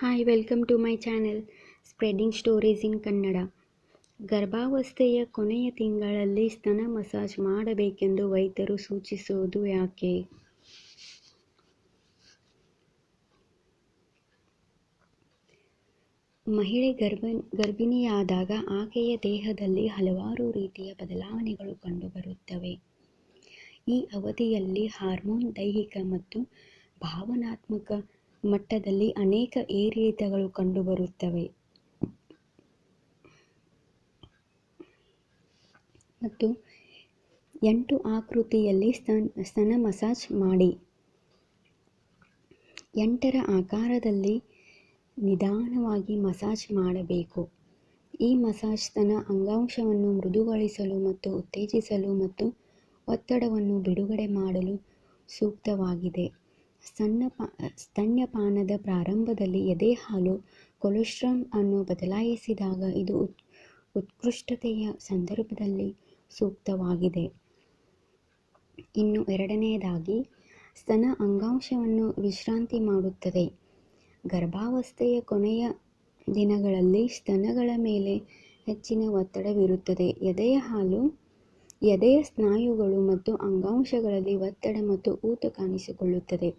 Hi, welcome to my channel spreading stories in Kannada. ಗರ್ಭಾವಸ್ಥೆಯ ಕೊನೆಯ ತಿಂಗಳಲ್ಲಿ ಸ್ತನ ಮಸಾಜ್ ಮಾಡಬೇಕೆಂದು ವೈದ್ಯರು ಸೂಚಿಸುವುದು ಯಾಕೆ? ಮಹಿಳೆ ಗರ್ಭಿಣಿಯಾದಾಗ ಆಕೆಯ ದೇಹದಲ್ಲಿ ಹಲವಾರು ರೀತಿಯ ಬದಲಾವಣೆಗಳು ಕಂಡುಬರುತ್ತವೆ. ಈ ಅವಧಿಯಲ್ಲಿ ಹಾರ್ಮೋನ್, ದೈಹಿಕ ಮತ್ತು ಭಾವನಾತ್ಮಕ ಮಟ್ಟದಲ್ಲಿ ಅನೇಕ ಏರಿಳಿತಗಳು ಕಂಡುಬರುತ್ತವೆ ಮತ್ತು 8 ಆಕೃತಿಯಲ್ಲಿ ಸ್ತನ ಮಸಾಜ್ ಮಾಡಿ. 8ರ ಆಕಾರದಲ್ಲಿ ನಿಧಾನವಾಗಿ ಮಸಾಜ್ ಮಾಡಬೇಕು. ಈ ಮಸಾಜ್ ಸ್ತನ ಅಂಗಾಂಶವನ್ನು ಮೃದುಗೊಳಿಸಲು ಮತ್ತು ಉತ್ತೇಜಿಸಲು ಮತ್ತು ಒತ್ತಡವನ್ನು ಬಿಡುಗಡೆ ಮಾಡಲು ಸೂಕ್ತವಾಗಿದೆ. ಸ್ತನ್ಯಪಾನದ ಪ್ರಾರಂಭದಲ್ಲಿ ಎದೆಹಾಲು ಕೊಲೆಸ್ಟ್ರಾಲ್ ಅನ್ನು ಬದಲಾಯಿಸಿದಾಗ ಇದು ಉತ್ಕೃಷ್ಟತೆಯ ಸಂದರ್ಭದಲ್ಲಿ ಸೂಕ್ತವಾಗಿದೆ. ಇನ್ನು ಎರಡನೆಯದಾಗಿ, ಸ್ತನ ಅಂಗಾಂಶವನ್ನು ವಿಶ್ರಾಂತಿ ಮಾಡುತ್ತದೆ. ಗರ್ಭಾವಸ್ಥೆಯ ಕೊನೆಯ ದಿನಗಳಲ್ಲಿ ಸ್ತನಗಳ ಮೇಲೆ ಹೆಚ್ಚಿನ ಒತ್ತಡವಿರುತ್ತದೆ. ಎದೆಯ ಸ್ನಾಯುಗಳು ಮತ್ತು ಅಂಗಾಂಶಗಳಲ್ಲಿ ಒತ್ತಡ ಮತ್ತು ಊತ ಕಾಣಿಸಿಕೊಳ್ಳುತ್ತದೆ.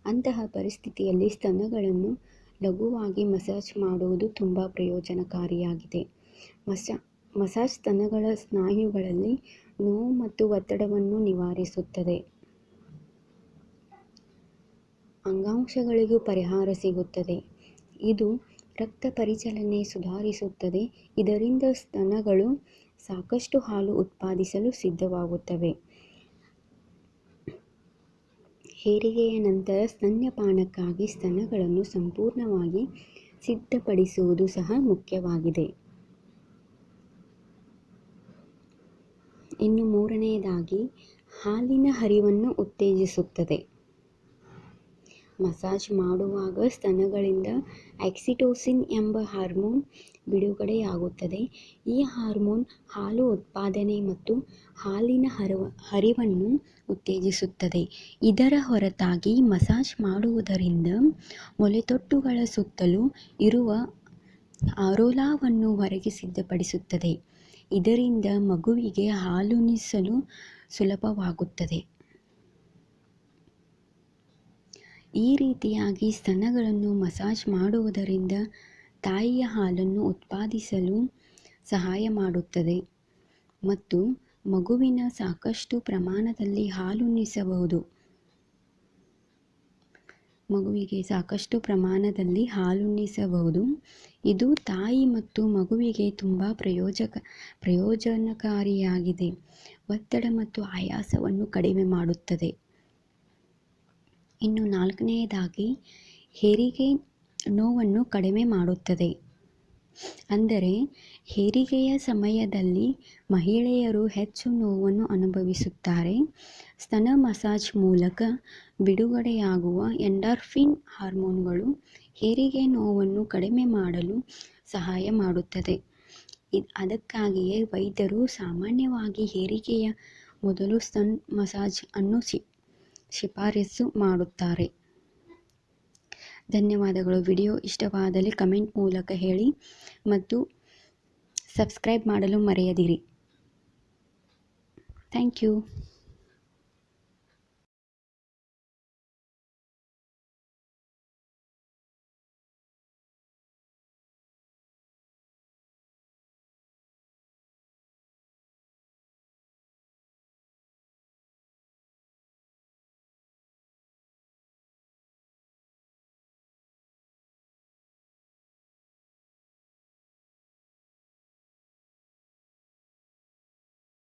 ಅಂತಹ ಪರಿಸ್ಥಿತಿಯಲ್ಲಿ ಸ್ತನಗಳನ್ನು ಲಘುವಾಗಿ ಮಸಾಜ್ ಮಾಡುವುದು ತುಂಬಾ ಪ್ರಯೋಜನಕಾರಿಯಾಗಿದೆ. ಮಸಾಜ್ ಸ್ತನಗಳ ಸ್ನಾಯುಗಳಲ್ಲಿ ನೋವು ಮತ್ತು ಒತ್ತಡವನ್ನು ನಿವಾರಿಸುತ್ತದೆ. ಅಂಗಾಂಶಗಳಿಗೂ ಪರಿಹಾರ ಸಿಗುತ್ತದೆ. ಇದು ರಕ್ತ ಪರಿಚಲನೆ ಸುಧಾರಿಸುತ್ತದೆ. ಇದರಿಂದ ಸ್ತನಗಳು ಸಾಕಷ್ಟು ಹಾಲು ಉತ್ಪಾದಿಸಲು ಸಿದ್ಧವಾಗುತ್ತವೆ. ಹೆರಿಗೆಯ ನಂತರ ಸ್ತನ್ಯಪಾನಕ್ಕಾಗಿ ಸ್ತನಗಳನ್ನು ಸಂಪೂರ್ಣವಾಗಿ ಸಿದ್ಧಪಡಿಸುವುದು ಸಹ ಮುಖ್ಯವಾಗಿದೆ. ಇನ್ನು ಮೂರನೆಯದಾಗಿ, ಹಾಲಿನ ಹರಿವನ್ನು ಉತ್ತೇಜಿಸುತ್ತದೆ. ಮಸಾಜ್ ಮಾಡುವಾಗ ಸ್ತನಗಳಿಂದ ಆಕ್ಸಿಟೋಸಿನ್ ಎಂಬ ಹಾರ್ಮೋನ್ ಬಿಡುಗಡೆಯಾಗುತ್ತದೆ. ಈ ಹಾರ್ಮೋನ್ ಹಾಲು ಉತ್ಪಾದನೆ ಮತ್ತು ಹಾಲಿನ ಹರಿವನ್ನು ಉತ್ತೇಜಿಸುತ್ತದೆ. ಇದರ ಹೊರತಾಗಿ ಮಸಾಜ್ ಮಾಡುವುದರಿಂದ ಮೊಲೆತೊಟ್ಟುಗಳ ಸುತ್ತಲೂ ಇರುವ ಅರೋಲಾವನ್ನು ಹೊರಗೆ ಸಿದ್ಧಪಡಿಸುತ್ತದೆ. ಇದರಿಂದ ಮಗುವಿಗೆ ಹಾಲುಣಿಸಲು ಸುಲಭವಾಗುತ್ತದೆ. ಈ ರೀತಿಯಾಗಿ ಸ್ತನಗಳನ್ನು ಮಸಾಜ್ ಮಾಡುವುದರಿಂದ ತಾಯಿಯ ಹಾಲನ್ನು ಉತ್ಪಾದಿಸಲು ಸಹಾಯ ಮಾಡುತ್ತದೆ ಮತ್ತು ಮಗುವಿನ ಸಾಕಷ್ಟು ಪ್ರಮಾಣದಲ್ಲಿ ಹಾಲುಣಿಸಬಹುದು. ಇದು ತಾಯಿ ಮತ್ತು ಮಗುವಿಗೆ ತುಂಬಾ ಪ್ರಯೋಜನಕಾರಿಯಾಗಿದೆ. ಒತ್ತಡ ಮತ್ತು ಆಯಾಸವನ್ನು ಕಡಿಮೆ ಮಾಡುತ್ತದೆ. ಇನ್ನು ನಾಲ್ಕನೆಯದಾಗಿ, ಹೆರಿಗೆ ನೋವನ್ನು ಕಡಿಮೆ ಮಾಡುತ್ತದೆ. ಅಂದರೆ ಹೆರಿಗೆಯ ಸಮಯದಲ್ಲಿ ಮಹಿಳೆಯರು ಹೆಚ್ಚು ನೋವನ್ನು ಅನುಭವಿಸುತ್ತಾರೆ. ಸ್ತನ ಮಸಾಜ್ ಮೂಲಕ ಬಿಡುಗಡೆಯಾಗುವ ಎಂಡಾರ್ಫಿನ್ ಹಾರ್ಮೋನುಗಳು ಹೆರಿಗೆ ನೋವನ್ನು ಕಡಿಮೆ ಮಾಡಲು ಸಹಾಯ ಮಾಡುತ್ತದೆ. ಅದಕ್ಕಾಗಿಯೇ ವೈದ್ಯರು ಸಾಮಾನ್ಯವಾಗಿ ಹೆರಿಗೆಯ ಮೊದಲು ಸ್ತನ ಮಸಾಜ್ ಅನ್ನು ಶಿಫಾರಸು ಮಾಡುತ್ತಾರೆ. ಧನ್ಯವಾದಗಳು. ವಿಡಿಯೋ ಇಷ್ಟವಾದಲ್ಲಿ ಕಮೆಂಟ್ ಮೂಲಕ ಹೇಳಿ ಮತ್ತು ಸಬ್ಸ್ಕ್ರೈಬ್ ಮಾಡಲು ಮರೆಯದಿರಿ. Thank you.